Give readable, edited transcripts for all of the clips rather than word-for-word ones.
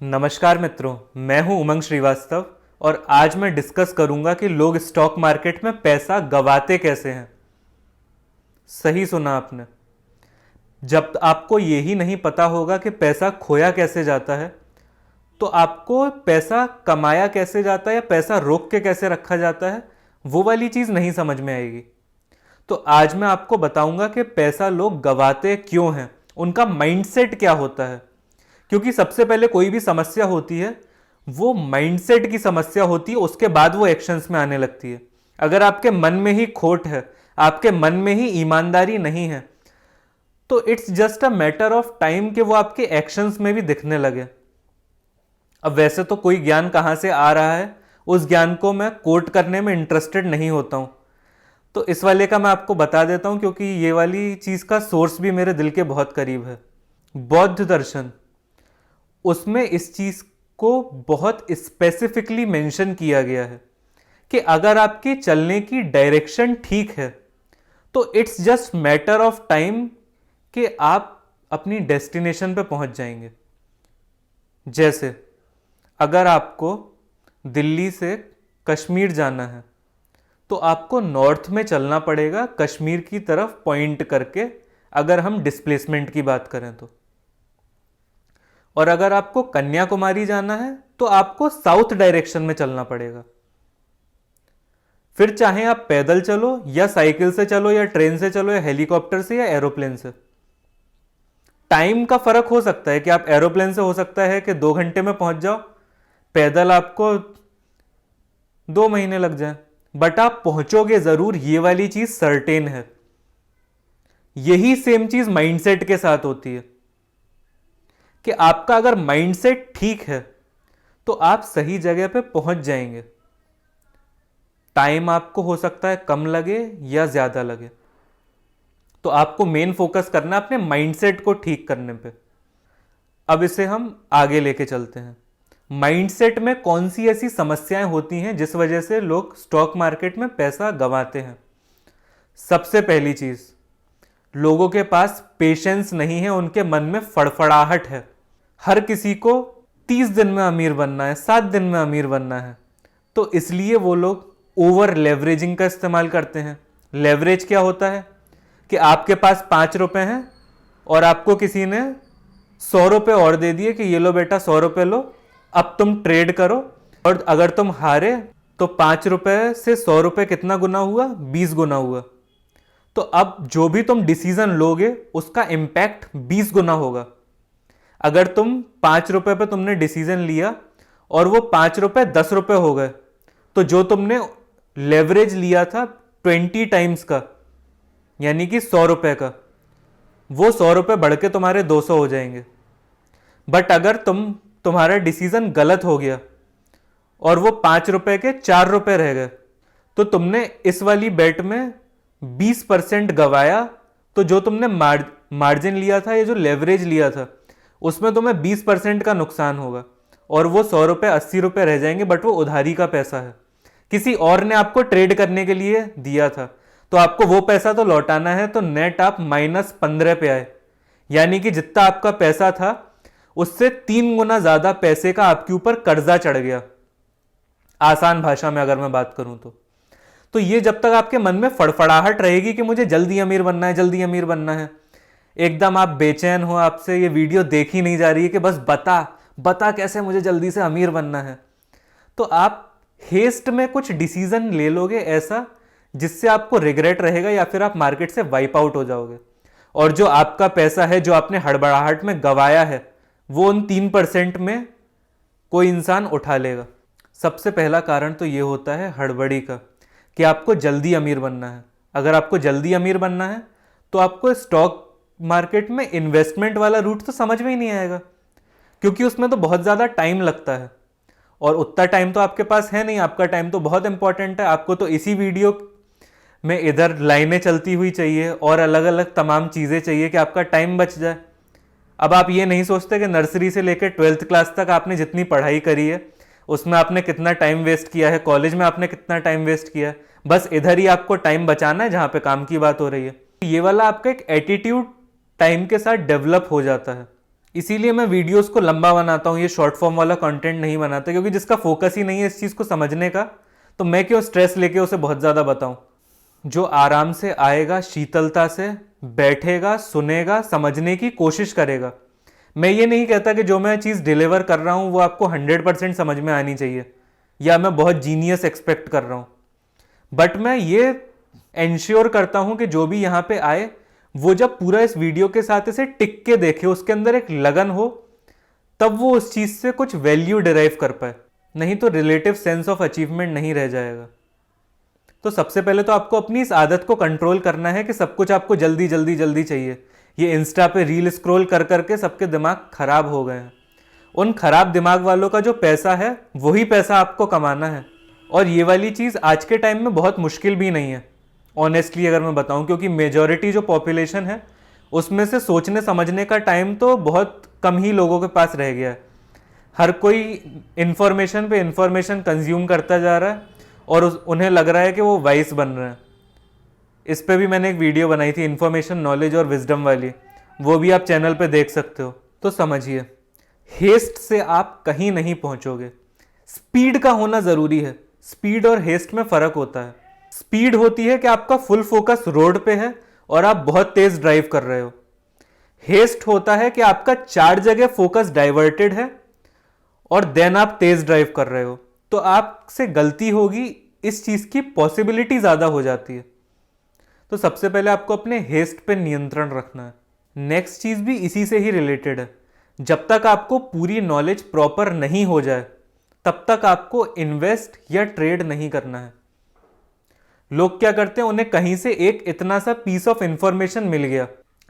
नमस्कार मित्रों, मैं हूं उमंग श्रीवास्तव और आज मैं डिस्कस करूंगा कि लोग स्टॉक मार्केट में पैसा गंवाते कैसे हैं। सही सुना आपने। जब आपको यही नहीं पता होगा कि पैसा खोया कैसे जाता है, तो आपको पैसा कमाया कैसे जाता है या पैसा रोक के कैसे रखा जाता है, वो वाली चीज़ नहीं समझ में आएगी। तो आज मैं आपको बताऊंगा कि पैसा लोग गंवाते क्यों हैं, उनका माइंडसेट क्या होता है। क्योंकि सबसे पहले कोई भी समस्या होती है वो माइंडसेट की समस्या होती है, उसके बाद वो एक्शंस में आने लगती है। अगर आपके मन में ही खोट है, आपके मन में ही ईमानदारी नहीं है, तो it's just a matter of time कि वो आपके एक्शंस में भी दिखने लगे। अब वैसे तो कोई ज्ञान कहाँ से आ रहा है, उस ज्ञान को मैं कोट करने में इंटरेस्टेड नहीं होता हूँ, तो इस वाले का मैं आपको बता देता हूँ क्योंकि ये वाली चीज़ का सोर्स भी मेरे दिल के बहुत करीब है। बौद्ध दर्शन, उसमें इस चीज को बहुत स्पेसिफिकली मेंशन किया गया है कि अगर आपके चलने की डायरेक्शन ठीक है तो it's just matter of time कि आप अपनी डेस्टिनेशन पे पहुंच जाएंगे। जैसे अगर आपको दिल्ली से कश्मीर जाना है तो आपको नॉर्थ में चलना पड़ेगा, कश्मीर की तरफ पॉइंट करके, अगर हम डिस्प्लेसमेंट की बात करें तो। और अगर आपको कन्याकुमारी जाना है तो आपको साउथ डायरेक्शन में चलना पड़ेगा। फिर चाहे आप पैदल चलो या साइकिल से चलो या ट्रेन से चलो या हेलीकॉप्टर से या एरोप्लेन से, टाइम का फर्क हो सकता है कि आप एरोप्लेन से हो सकता है कि 2 घंटे में पहुंच जाओ, पैदल आपको 2 महीने लग जाए, बट आप पहुंचोगे जरूर, ये वाली चीज सर्टेन है। यही सेम चीज माइंडसेट के साथ होती है कि आपका अगर माइंडसेट ठीक है तो आप सही जगह पे पहुंच जाएंगे। टाइम आपको हो सकता है कम लगे या ज्यादा लगे, तो आपको मेन फोकस करना है अपने माइंडसेट को ठीक करने पे। अब इसे हम आगे लेके चलते हैं। माइंडसेट में कौन सी ऐसी समस्याएं होती हैं जिस वजह से लोग स्टॉक मार्केट में पैसा गंवाते हैं। सबसे पहली चीज, लोगों के पास पेशेंस नहीं है, उनके मन में फड़फड़ाहट है। हर किसी को 30 दिन में अमीर बनना है, 7 दिन में अमीर बनना है, तो इसलिए वो लोग ओवर लेवरेजिंग का इस्तेमाल करते हैं। लेवरेज क्या होता है कि आपके पास 5 रुपए हैं और आपको किसी ने 100 रुपए और दे दिए कि ये लो बेटा 100 रुपए लो, अब तुम ट्रेड करो, और अगर तुम हारे तो 5 रुपए से 100 रुपए कितना गुना हुआ, 20 गुना हुआ। तो अब जो भी तुम डिसीजन लोगे उसका इंपैक्ट 20 गुना होगा। अगर तुम 5 रुपए पे तुमने डिसीजन लिया और वो 5 रुपए 10 रुपए हो गए, तो जो तुमने लेवरेज लिया था 20 टाइम्स का, यानी कि 100 रुपए का, वो 100 रुपए बढ़ के तुम्हारे 200 हो जाएंगे। बट अगर तुम्हारा डिसीजन गलत हो गया और वो 5 रुपए के 4 रुपए रह गए, तो तुमने इस वाली बेट में 20% गवाया। तो जो तुमने मार्जिन लिया था, ये जो लेवरेज लिया था, उसमें तुम्हें 20% का नुकसान होगा और वो 100 रुपए 80 रुपए रह जाएंगे, बट वो उधारी का पैसा है, किसी और ने आपको ट्रेड करने के लिए दिया था, तो आपको वो पैसा तो लौटाना है। तो नेट आप -15 पे आए, यानी कि जितना आपका पैसा था उससे 3 गुना ज्यादा पैसे का आपके ऊपर कर्जा चढ़ गया, आसान भाषा में अगर मैं बात करूं तो ये जब तक आपके मन में फड़फड़ाहट रहेगी कि मुझे जल्दी अमीर बनना है, जल्दी अमीर बनना है, एकदम आप बेचैन हो, आपसे ये वीडियो देखी नहीं जा रही है कि बस बता कैसे मुझे जल्दी से अमीर बनना है, तो आप हेस्ट में कुछ डिसीजन ले लोगे ऐसा जिससे आपको रिग्रेट रहेगा, या फिर आप मार्केट से वाइप आउट हो जाओगे। और जो आपका पैसा है जो आपने हड़बड़ाहट में गवाया है, वो उन 3% में कोई इंसान उठा लेगा। सबसे पहला कारण तो ये होता है हड़बड़ी का, कि आपको जल्दी अमीर बनना है। अगर आपको जल्दी अमीर बनना है तो आपको स्टॉक मार्केट में इन्वेस्टमेंट वाला रूट तो समझ में ही नहीं आएगा, क्योंकि उसमें तो बहुत ज़्यादा टाइम लगता है और उतना टाइम तो आपके पास है नहीं। आपका टाइम तो बहुत इंपॉर्टेंट है, आपको तो इसी वीडियो में इधर लाइनें चलती हुई चाहिए और अलग अलग तमाम चीज़ें चाहिए कि आपका टाइम बच जाए। अब आप ये नहीं सोचते कि नर्सरी से लेकर 12th क्लास तक आपने जितनी पढ़ाई करी है उसमें आपने कितना टाइम वेस्ट किया है, कॉलेज में आपने कितना टाइम वेस्ट किया है, बस इधर ही आपको टाइम बचाना है जहाँ पे काम की बात हो रही है। ये वाला आपका एक एटीट्यूड टाइम के साथ डेवलप हो जाता है इसीलिए मैं वीडियोस को लंबा बनाता हूँ, ये शॉर्ट फॉर्म वाला कंटेंट नहीं बनाता, क्योंकि जिसका फोकस ही नहीं है इस चीज़ को समझने का, तो मैं क्यों स्ट्रेस लेके उसे बहुत ज़्यादा बताऊँ। जो आराम से आएगा, शीतलता से बैठेगा, सुनेगा, समझने की कोशिश करेगा। मैं ये नहीं कहता कि जो मैं चीज़ डिलीवर कर रहा हूँ वो आपको 100% समझ में आनी चाहिए, या मैं बहुत जीनियस एक्सपेक्ट कर रहा हूँ, बट मैं ये एंश्योर करता हूँ कि जो भी यहाँ पे आए वो जब पूरा इस वीडियो के साथ इसे टिक के देखे, उसके अंदर एक लगन हो, तब वो उस चीज़ से कुछ वैल्यू डिराइव कर पाए, नहीं तो रिलेटिव सेंस ऑफ अचीवमेंट नहीं रह जाएगा। तो सबसे पहले तो आपको अपनी इस आदत को कंट्रोल करना है कि सब कुछ आपको जल्दी जल्दी जल्दी चाहिए। ये इंस्टा पे रील स्क्रॉल कर करके सबके दिमाग खराब हो गए हैं। उन खराब दिमाग वालों का जो पैसा है वही पैसा आपको कमाना है, और ये वाली चीज़ आज के टाइम में बहुत मुश्किल भी नहीं है ऑनेस्टली अगर मैं बताऊं, क्योंकि मेजॉरिटी जो पॉपुलेशन है उसमें से सोचने समझने का टाइम तो बहुत कम ही लोगों के पास रह गया है। हर कोई इंफॉर्मेशन पे इंफॉर्मेशन कंज्यूम करता जा रहा है और उन्हें लग रहा है कि वो वाइस बन रहे हैं। इस पे भी मैंने एक वीडियो बनाई थी, इंफॉर्मेशन, नॉलेज और विजडम वाली, वो भी आप चैनल पे देख सकते हो। तो समझिए, हेस्ट से आप कहीं नहीं पहुंचोगे, स्पीड का होना जरूरी है। स्पीड और हेस्ट में फर्क होता है। स्पीड होती है कि आपका फुल फोकस रोड पे है और आप बहुत तेज ड्राइव कर रहे हो। हेस्ट होता है कि आपका 4 जगह फोकस डाइवर्टेड है और देन आप तेज ड्राइव कर रहे हो, तो आपसे गलती होगी, इस चीज की पॉसिबिलिटी ज्यादा हो जाती है। तो सबसे पहले आपको अपने हेस्ट पे नियंत्रण रखना है। नेक्स्ट चीज भी इसी से ही रिलेटेड है। जब तक आपको पूरी नॉलेज प्रॉपर नहीं हो जाए तब तक आपको इन्वेस्ट या ट्रेड नहीं करना है। लोग क्या करते हैं, उन्हें कहीं से एक इतना सा पीस ऑफ इंफॉर्मेशन मिल गया,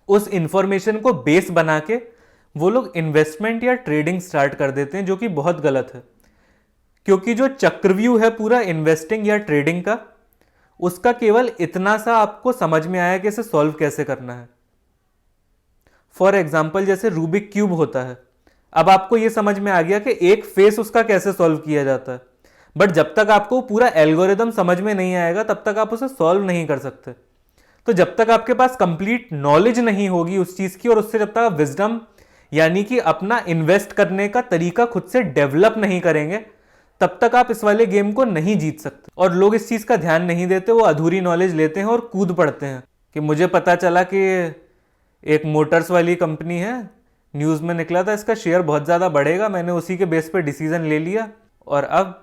उस इंफॉर्मेशन को बेस बना के वो लोग इन्वेस्टमेंट या ट्रेडिंग स्टार्ट कर देते हैं, जो कि बहुत गलत है। क्योंकि जो चक्रव्यूह है पूरा इन्वेस्टिंग या ट्रेडिंग का, उसका केवल इतना सा आपको समझ में आया कि इसे सॉल्व कैसे करना है। फॉर एग्जाम्पल, जैसे रूबिक क्यूब होता है, अब आपको यह समझ में आ गया कि एक फेस उसका कैसे सॉल्व किया जाता है, बट जब तक आपको पूरा एल्गोरिदम समझ में नहीं आएगा तब तक आप उसे सॉल्व नहीं कर सकते। तो जब तक आपके पास कंप्लीट नॉलेज नहीं होगी उस चीज की, और उससे जब तक आप विजडम यानी कि अपना इन्वेस्ट करने का तरीका खुद से डेवलप नहीं करेंगे, तब तक आप इस वाले गेम को नहीं जीत सकते। और लोग इस चीज का ध्यान नहीं देते, वो अधूरी नॉलेज लेते हैं और कूद पड़ते हैं कि मुझे पता चला कि एक मोटर्स वाली कंपनी है, न्यूज में निकला था इसका शेयर बहुत ज्यादा बढ़ेगा, मैंने उसी के बेस पे डिसीजन ले लिया, और अब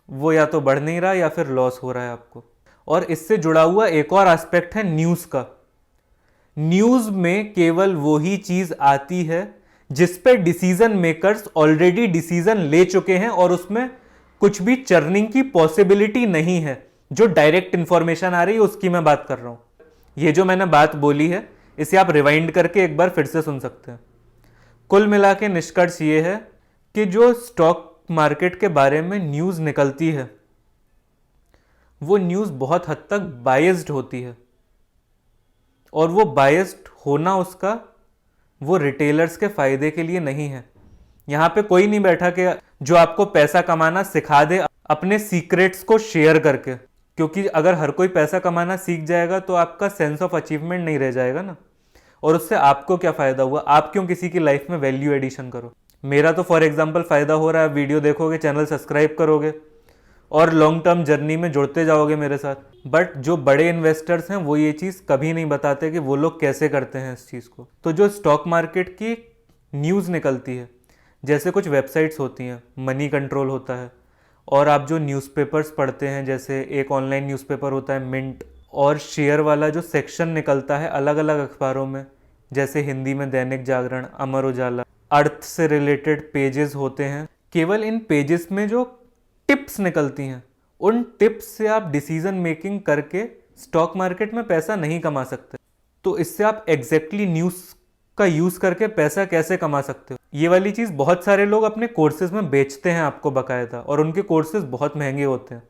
वो या तो बढ़ नहीं रहा या फिर लॉस हो रहा है आपको। और इससे जुड़ा हुआ एक और एस्पेक्ट है न्यूज का। न्यूज में केवल वो ही चीज आती है जिस पे डिसीजन मेकर्स ऑलरेडी डिसीजन ले चुके हैं और उसमें कुछ भी चर्निंग की पॉसिबिलिटी नहीं है। जो डायरेक्ट इंफॉर्मेशन आ रही है उसकी मैं बात कर रहा हूं। ये जो मैंने बात बोली है इसे आप रिवाइंड करके एक बार फिर से सुन सकते हैं। कुल मिला के निष्कर्ष ये है कि जो स्टॉक मार्केट के बारे में न्यूज निकलती है वो न्यूज बहुत हद तक बायस्ड होती है, और वो बायस्ड होना उसका वो रिटेलर्स के फायदे के लिए नहीं है। यहां पे कोई नहीं बैठा कि जो आपको पैसा कमाना सिखा दे अपने सीक्रेट्स को शेयर करके, क्योंकि अगर हर कोई पैसा कमाना सीख जाएगा तो आपका सेंस ऑफ अचीवमेंट नहीं रह जाएगा ना, और उससे आपको क्या फायदा हुआ। आप क्यों किसी की लाइफ में वैल्यू एडिशन करो। मेरा तो फॉर एग्जाम्पल फायदा हो रहा है, वीडियो देखोगे, चैनल सब्सक्राइब करोगे और लॉन्ग टर्म जर्नी में जुड़ते जाओगे मेरे साथ। बट जो बड़े इन्वेस्टर्स हैं वो ये चीज़ कभी नहीं बताते कि वो लोग कैसे करते हैं इस चीज़ को। तो जो स्टॉक मार्केट की न्यूज़ निकलती है, जैसे कुछ वेबसाइट्स होती हैं, मनी कंट्रोल होता है, और आप जो न्यूज़पेपर्स पढ़ते हैं, जैसे एक ऑनलाइन न्यूज़पेपर होता है मिंट, और शेयर वाला जो सेक्शन निकलता है अलग अलग अखबारों में, जैसे हिंदी में दैनिक जागरण, अमर उजाला, अर्थ से रिलेटेड पेजेस होते हैं। केवल इन पेजेस में जो टिप्स निकलती हैं, उन टिप्स से आप डिसीजन मेकिंग करके स्टॉक मार्केट में पैसा नहीं कमा सकते। तो इससे आप एग्जैक्टली न्यूज़ का यूज़ करके पैसा कैसे कमा सकते हो, ये वाली चीज़ बहुत सारे लोग अपने कोर्सेज में बेचते हैं आपको बाकायदा, और उनके कोर्सेज बहुत महंगे होते हैं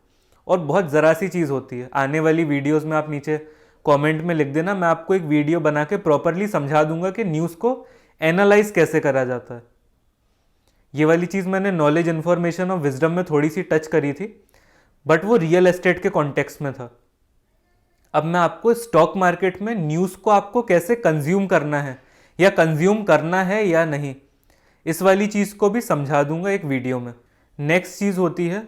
और बहुत ज़रा सी चीज़ होती है। आने वाली वीडियोज़ में आप नीचे कॉमेंट में लिख देना, मैं आपको एक वीडियो बना के प्रॉपरली समझा दूंगा कि न्यूज़ को एनालाइज कैसे करा जाता है। ये वाली चीज़ मैंने नॉलेज, इन्फॉर्मेशन और विजडम में थोड़ी सी टच करी थी, बट वो रियल एस्टेट के कॉन्टेक्स्ट में था। अब मैं आपको स्टॉक मार्केट में न्यूज़ को आपको कैसे कंज्यूम करना है, या कंज्यूम करना है या नहीं, इस वाली चीज़ को भी समझा दूंगा एक वीडियो में। नेक्स्ट चीज़ होती है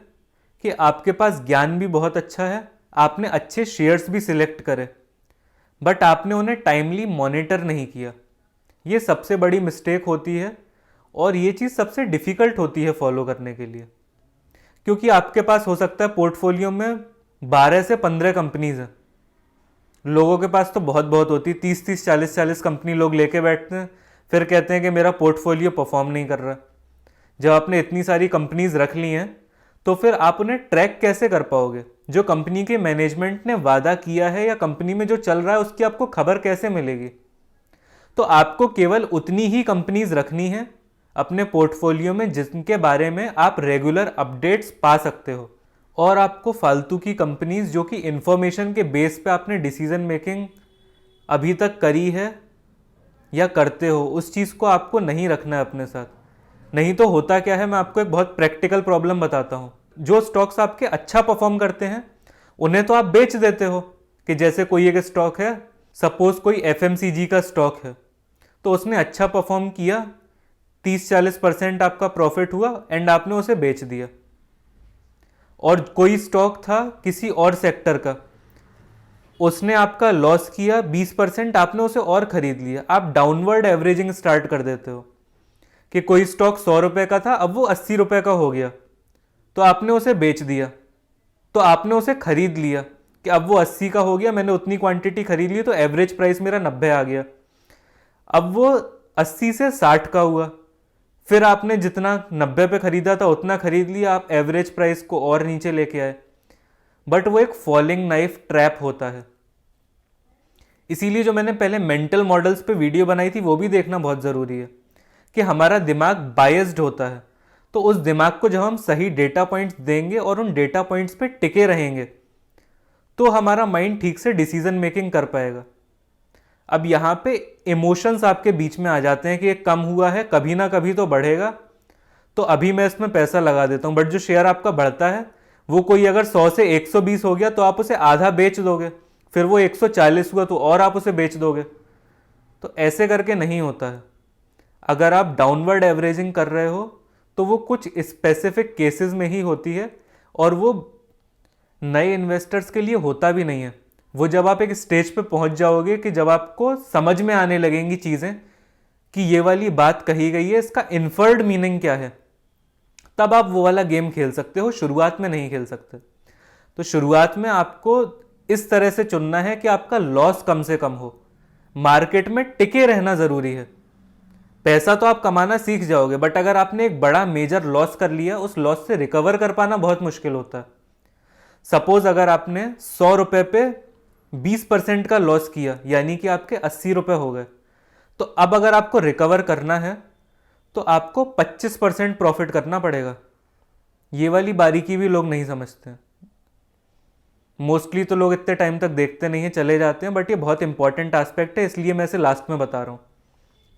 कि आपके पास ज्ञान भी बहुत अच्छा है, आपने अच्छे शेयर्स भी सिलेक्ट करे, बट आपने उन्हें टाइमली मॉनिटर नहीं किया। ये सबसे बड़ी मिस्टेक होती है और ये चीज़ सबसे डिफ़िकल्ट होती है फॉलो करने के लिए, क्योंकि आपके पास हो सकता है पोर्टफोलियो में 12 से 15 कंपनीज हैं। लोगों के पास तो बहुत बहुत होती है, 30-30, 40-40 कंपनी लोग लेके बैठते हैं, फिर कहते हैं कि मेरा पोर्टफोलियो परफॉर्म नहीं कर रहा। जब आपने इतनी सारी कंपनीज रख ली हैं तो फिर आप उन्हें ट्रैक कैसे कर पाओगे? जो कंपनी के मैनेजमेंट ने वादा किया है या कंपनी में जो चल रहा है उसकी आपको खबर कैसे मिलेगी? तो आपको केवल उतनी ही कंपनीज रखनी है अपने पोर्टफोलियो में जिनके बारे में आप रेगुलर अपडेट्स पा सकते हो, और आपको फालतू की कंपनीज जो कि इंफॉर्मेशन के बेस पे आपने डिसीजन मेकिंग अभी तक करी है या करते हो, उस चीज़ को आपको नहीं रखना है अपने साथ। नहीं तो होता क्या है, मैं आपको एक बहुत प्रैक्टिकल प्रॉब्लम बताता हूँ। जो स्टॉक्स आपके अच्छा परफॉर्म करते हैं उन्हें तो आप बेच देते हो, कि जैसे कोई एक स्टॉक है, सपोज कोई FMCG का स्टॉक है, तो उसने अच्छा परफॉर्म किया, 30-40% आपका प्रॉफिट हुआ एंड आपने उसे बेच दिया। और कोई स्टॉक था किसी और सेक्टर का, उसने आपका लॉस किया 20%, आपने उसे और खरीद लिया। आप डाउनवर्ड एवरेजिंग स्टार्ट कर देते हो कि कोई स्टॉक 100 रुपये का था, अब वो 80 रुपये का हो गया, तो आपने उसे बेच दिया। तो आपने उसे खरीद लिया कि अब वो 80 का हो गया, मैंने उतनी क्वांटिटी खरीद ली तो एवरेज प्राइस मेरा 90 आ गया। अब वो 80 से 60 का हुआ, फिर आपने जितना 90 पे खरीदा था उतना खरीद लिया, आप एवरेज प्राइस को और नीचे लेके आए। बट वो एक फॉलिंग नाइफ ट्रैप होता है। इसीलिए जो मैंने पहले मेंटल मॉडल्स पे वीडियो बनाई थी वो भी देखना बहुत ज़रूरी है, कि हमारा दिमाग बायस्ड होता है। तो उस दिमाग को जब हम सही डेटा पॉइंट्स देंगे और उन डेटा पॉइंट्स पे टिके रहेंगे तो हमारा माइंड ठीक से डिसीजन मेकिंग कर पाएगा। अब यहाँ पे इमोशंस आपके बीच में आ जाते हैं कि ये कम हुआ है, कभी ना कभी तो बढ़ेगा, तो अभी मैं इसमें पैसा लगा देता हूँ। बट जो शेयर आपका बढ़ता है वो कोई अगर 100 से 120 हो गया तो आप उसे आधा बेच दोगे, फिर वो 140 हुआ तो और आप उसे बेच दोगे। तो ऐसे करके नहीं होता है। अगर आप डाउनवर्ड एवरेजिंग कर रहे हो तो वो कुछ स्पेसिफिक केसेस में ही होती है, और वो नए इन्वेस्टर्स के लिए होता भी नहीं है। वो जब आप एक स्टेज पे पहुंच जाओगे कि जब आपको समझ में आने लगेंगी चीज़ें कि ये वाली बात कही गई है, इसका इन्फर्ड मीनिंग क्या है, तब आप वो वाला गेम खेल सकते हो, शुरुआत में नहीं खेल सकते। तो शुरुआत में आपको इस तरह से चुनना है कि आपका लॉस कम से कम हो। मार्केट में टिके रहना ज़रूरी है। पैसा तो आप कमाना सीख जाओगे, बट अगर आपने एक बड़ा मेजर लॉस कर लिया, उस लॉस से रिकवर कर पाना बहुत मुश्किल होता है। सपोज अगर आपने 100 रुपये पे 20% का लॉस किया, यानी कि आपके 80 रुपये हो गए, तो अब अगर आपको रिकवर करना है तो आपको 25% प्रॉफिट करना पड़ेगा। ये वाली बारीकी भी लोग नहीं समझते हैं। मोस्टली तो लोग इतने टाइम तक देखते नहीं हैं, चले जाते हैं, बट ये बहुत इंपॉर्टेंट एस्पेक्ट है, इसलिए मैं इसे लास्ट में बता रहा हूँ।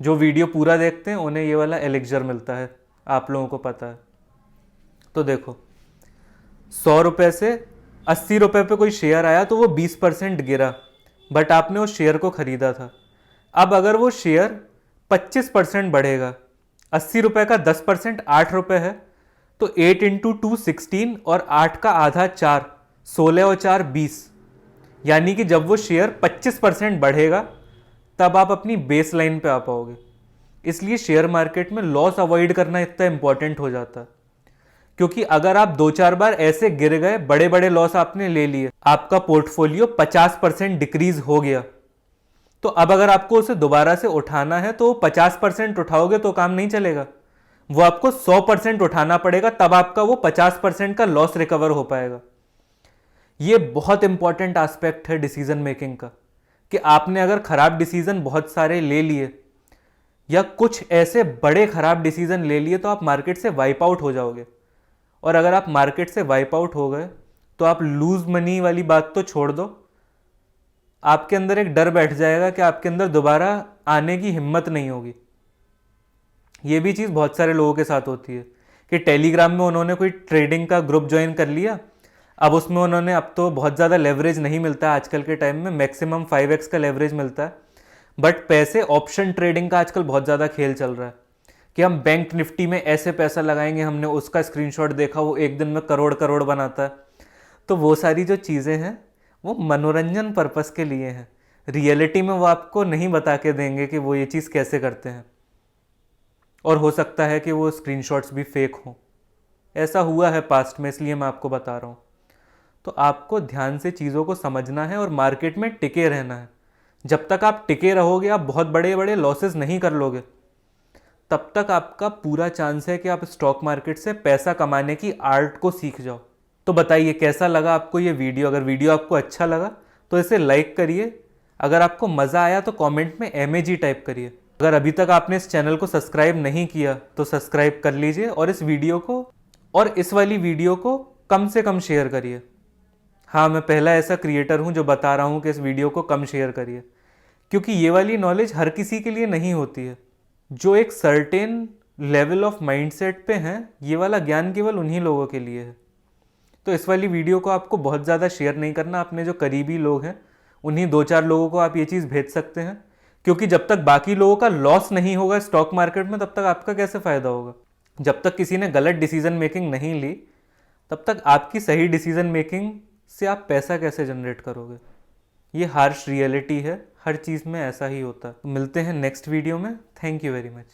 जो वीडियो पूरा देखते हैं उन्हें ये वाला एलेक्जर मिलता है, आप लोगों को पता है। तो देखो, 100 रुपये से 80 रुपये पे कोई शेयर आया तो वो 20% गिरा, बट आपने उस शेयर को खरीदा था। अब अगर वो शेयर 25% बढ़ेगा, 80 रुपये का 10% 8 रुपये है, तो 8 इंटू 2 16, और 8 का आधा 4, 16 और 4 20। यानी कि जब वो शेयर 25% बढ़ेगा तब आप अपनी बेस लाइन पे आ पाओगे। इसलिए शेयर मार्केट में लॉस अवॉइड करना इतना इंपॉर्टेंट हो जाता है, क्योंकि अगर आप 2-4 बार ऐसे गिर गए, बड़े बड़े लॉस आपने ले लिए, आपका पोर्टफोलियो 50% डिक्रीज हो गया, तो अब अगर आपको उसे दोबारा से उठाना है तो 50% उठाओगे तो काम नहीं चलेगा, वो आपको 100% उठाना पड़ेगा, तब आपका वो 50% का लॉस रिकवर हो पाएगा। ये बहुत इंपॉर्टेंट एस्पेक्ट है डिसीजन मेकिंग का, कि आपने अगर खराब डिसीजन बहुत सारे ले लिए या कुछ ऐसे बड़े खराब डिसीजन ले लिए तो आप मार्केट से वाइप आउट हो जाओगे। और अगर आप मार्केट से वाइप आउट हो गए तो आप लूज मनी वाली बात तो छोड़ दो, आपके अंदर एक डर बैठ जाएगा कि आपके अंदर दोबारा आने की हिम्मत नहीं होगी। ये भी चीज़ बहुत सारे लोगों के साथ होती है कि टेलीग्राम में उन्होंने कोई ट्रेडिंग का ग्रुप ज्वाइन कर लिया, अब उसमें उन्होंने, अब तो बहुत ज़्यादा लेवरेज नहीं मिलता है आजकल के टाइम में, मैक्सिमम 5x का लेवरेज मिलता है, बट पैसे ऑप्शन ट्रेडिंग का आजकल बहुत ज़्यादा खेल चल रहा है कि हम बैंक निफ्टी में ऐसे पैसा लगाएंगे, हमने उसका स्क्रीनशॉट देखा, वो एक दिन में करोड़ करोड़ बनाता है। तो वो सारी जो चीज़ें हैं वो मनोरंजन पर्पस के लिए हैं। रियलिटी में वो आपको नहीं बता के देंगे कि वो ये चीज़ कैसे करते हैं, और हो सकता है कि वो स्क्रीनशॉट्स भी फेक हों। ऐसा हुआ है पास्ट में, इसलिए मैं आपको बता रहा हूँ। तो आपको ध्यान से चीज़ों को समझना है और मार्केट में टिके रहना है। जब तक आप टिके रहोगे, आप बहुत बड़े बड़े लॉसेस नहीं कर लोगे, तब तक आपका पूरा चांस है कि आप स्टॉक मार्केट से पैसा कमाने की आर्ट को सीख जाओ। तो बताइए कैसा लगा आपको ये वीडियो। अगर वीडियो आपको अच्छा लगा तो इसे लाइक करिए। अगर आपको मज़ा आया तो कमेंट में MAG टाइप करिए। अगर अभी तक आपने इस चैनल को सब्सक्राइब नहीं किया तो सब्सक्राइब कर लीजिए, और इस वीडियो को और इस वाली वीडियो को कम से कम शेयर करिए। हाँ, मैं पहला ऐसा क्रिएटर हूँ जो बता रहा हूँ कि इस वीडियो को कम शेयर करिए, क्योंकि ये वाली नॉलेज हर किसी के लिए नहीं होती है। जो एक सर्टेन लेवल ऑफ माइंडसेट पे हैं, ये वाला ज्ञान केवल उन्हीं लोगों के लिए है। तो इस वाली वीडियो को आपको बहुत ज़्यादा शेयर नहीं करना। अपने जो करीबी लोग हैं उन्हीं 2-4 लोगों को आप ये चीज़ भेज सकते हैं, क्योंकि जब तक बाकी लोगों का लॉस नहीं होगा स्टॉक मार्केट में, तब तक आपका कैसे फ़ायदा होगा। जब तक किसी ने गलत डिसीजन मेकिंग नहीं ली, तब तक आपकी सही डिसीजन मेकिंग से आप पैसा कैसे जनरेट करोगे। ये हार्श रियलिटी है, हर चीज़ में ऐसा ही होता है। तो मिलते हैं नेक्स्ट वीडियो में। Thank you very much.